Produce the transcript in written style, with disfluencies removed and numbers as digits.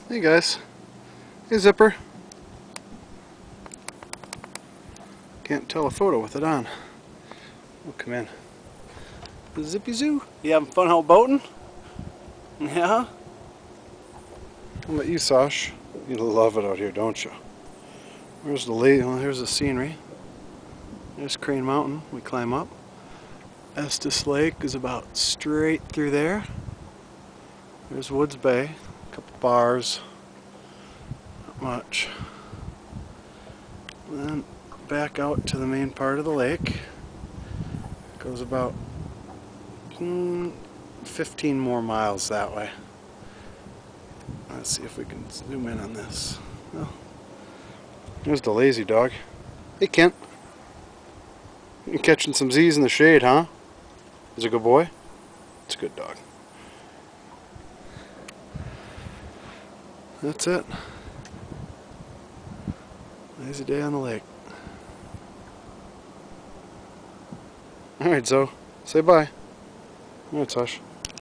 Hey guys. Hey Zipper. Can't tell a photo with it on. Oh, come in. Zippy Zoo. You having fun out boating? Yeah? How about you, Sash? You love it out here, don't you? Where's the lake? Well, here's the scenery. There's Crane Mountain. We climb up. Estes Lake is about straight through there. There's Woods Bay. A couple bars. Not much. And then back out to the main part of the lake. Goes about 15 more miles that way. Let's see if we can zoom in on this. Well, there's the lazy dog. Hey Kent. You catching some Z's in the shade, huh? Is it a good boy? It's a good dog. That's it. Lazy day on the lake. Alright, Zoe. Say bye. Alright, Sash.